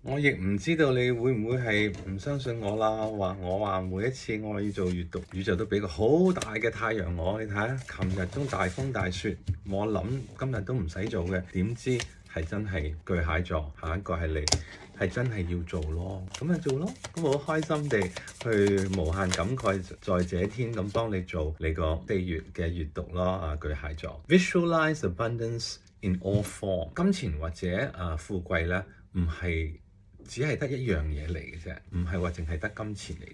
我亦唔知道你會唔會係唔相信我啦，我話每一次我要做閱讀，宇宙都俾個好大嘅太陽我，你睇下，琴日都大風大雪，我諗今日都唔使做嘅，點知係真係巨蟹座，下一個係你，係真係要做咯，咁咪做咯，咁好開心地去無限感慨在這天咁幫你做你個4月嘅閱讀咯，巨蟹座 Visualize abundance in all form， 金錢或者富貴咧，唔係只係得一樣嘢嚟嘅啫，唔係話淨係得金錢嚟嘅。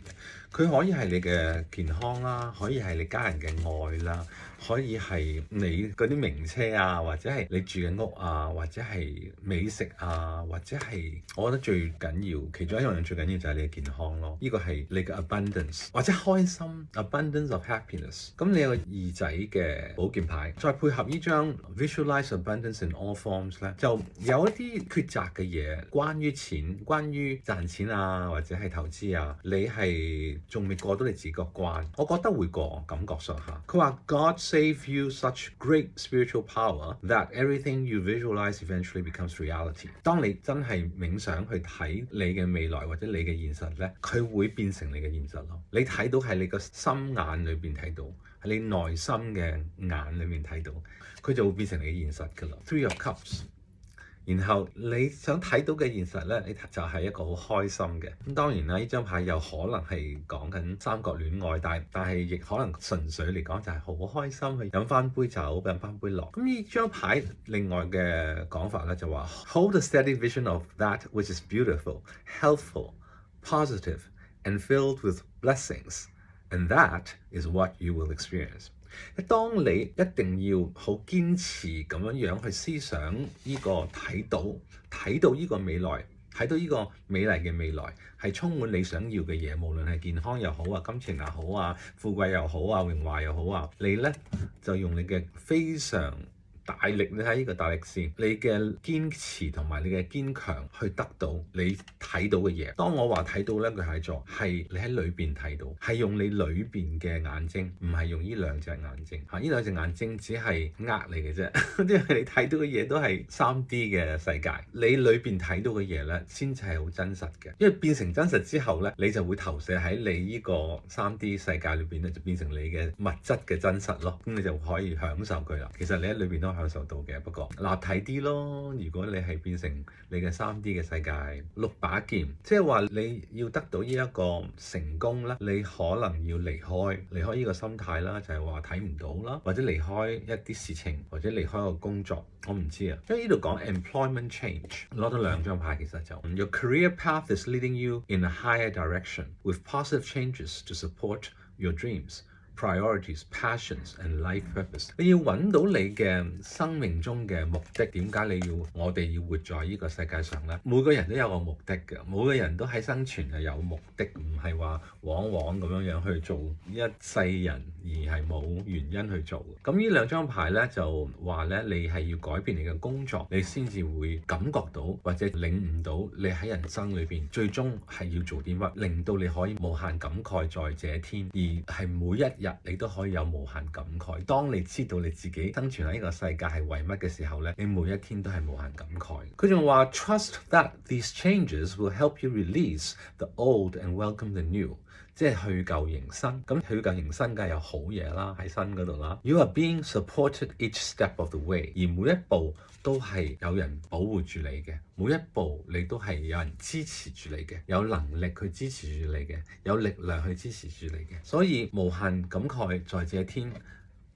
佢可以係你嘅健康啦，可以係你家人嘅愛啦，可以係你嗰啲名車啊，或者係你住嘅屋啊，或者係美食啊，或者係我覺得最緊要，其中一樣最緊要就係你嘅健康咯。呢個係你嘅 abundance 或者開心 abundance of happiness。咁你有個二仔嘅寶劍牌，再配合呢張 visualize abundance in all forms 咧，就有一啲抉擇嘅嘢，關於錢，關於賺錢啊，或者係投資啊，你係仲未過到你自己個關，我覺得會過，感覺上下。佢話 God save you such great spiritual power that everything you visualize eventually becomes reality。當你真係冥想去睇你嘅未來或者你嘅現實咧，佢會變成你嘅現實咯。你睇到係你個心眼裏邊睇到，係你內心嘅眼裏面睇到，佢就會變成你嘅現實㗎啦。Three of Cups。然後你想睇到嘅現實呢，你就係一個好開心嘅。咁當然啦，呢張牌有可能係講緊三角戀愛，但係亦可能純粹嚟講就係好開心去飲翻杯酒，飲翻杯樂。咁呢張牌另外嘅講法呢，就話 Hold a steady vision of that which is beautiful, healthful, positive, and filled with blessings, and that is what you will experience。當你一定要好堅持咁樣去思想呢個睇到呢個未來，睇到呢個美麗嘅未來係充滿你想要嘅嘢，無論係健康又好啊，金錢又好啊，富貴又好啊，榮華又好啊，你呢就用你嘅非常大力，你睇呢個大力士，你嘅堅持同埋你嘅堅強去得到你睇到嘅嘢。當我話睇到呢，巨蟹座係你喺裏邊睇到，係用你裏邊嘅眼睛，唔係用呢兩隻眼睛嚇。呢兩隻眼睛只係呃你嘅啫，因為你睇到嘅嘢都係3D 嘅世界，你裏邊睇到嘅嘢呢，先至係好真實嘅。因為變成真實之後呢，你就會投射喺你呢個3D 世界裏邊呢，就變成你嘅物質嘅真實咯。咁你就可以享受佢啦。其實你喺裏邊都享受到嘅，不過立體啲咯。如果你係變成你嘅3D 嘅世界，6把劍，即係話你要得到呢一個成功咧，你可能要離開呢個心態啦，就係話睇唔到啦，或者離開一啲事情，或者離開個工作，我唔知啊。因為呢度講 employment change，攞咗2張牌，其實就 Your career path is leading you in a higher direction with positive changes to support your dreams。Priorities, passions and life purpose。你要揾到你嘅生命中嘅目的，點解我哋要活在呢個世界上呢？每個人都有個目的嘅，每個人都喺生存係有目的，唔係話往往咁樣去做一世人而係冇原因去做。咁呢2張牌呢，就話呢，你係要改變你嘅工作，你先至會感覺到或者領悟到你喺人生裏邊最終係要做啲乜，令到你可以無限感慨在這天，而係每一日你都可以有無限感慨。當你知道你自己生存喺呢個世界係為乜嘅時候呢，你每一天都係無限感慨。佢仲話 Trust that these changes will help you release the old and welcome the new。即係去舊迎新，咁去舊迎新梗係有好嘢啦，喺新嗰度啦。You are being supported each step of the way，而每一步都係有人保護住你嘅，每一步你都係有人支持住你嘅，有能力去支持住你嘅，有力量去支持住你嘅，所以無限感慨在這天。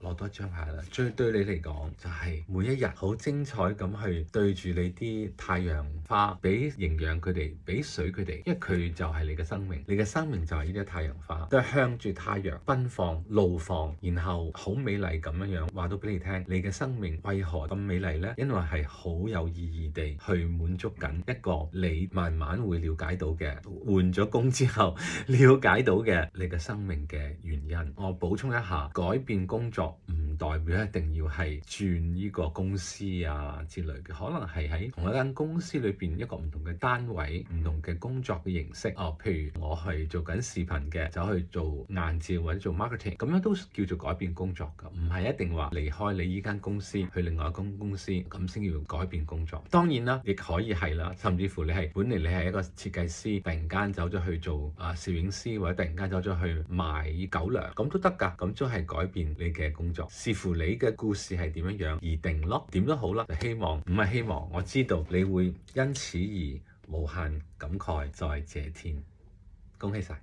攞多一張牌啦，對你嚟講就係每一日好精彩咁去對住你啲太陽花，俾營養佢哋，俾水佢哋，因為佢就係你嘅生命，你嘅生命就係呢啲太陽花，都係向住太陽奔放怒放，然後好美麗咁樣話到俾你聽，你嘅生命為何咁美麗呢？因為係好有意義地去滿足緊一個你慢慢會了解到嘅，換咗工之後了解到嘅你嘅生命嘅原因。我補充一下，改變工作唔代表一定要係轉呢個公司啊之類嘅，可能係喺同一間公司裏邊變一個唔同嘅單位、唔同嘅工作嘅形式。譬如我係做緊視頻嘅，走去做硬照或者做 marketing，咁樣都叫做改變工作㗎，唔係一定話離開你依間公司去另外一間公司咁先要改變工作。當然啦，亦可以係啦，甚至乎你係本嚟你係一個設計師，突然間走咗去做攝影師，或者突然間走咗去賣狗糧，咁都得㗎，咁都係改變你嘅工作。視乎你嘅故事係點樣而定咯，點都好啦。唔係希望，我知道你會因此而無限感慨在這天，恭喜晒！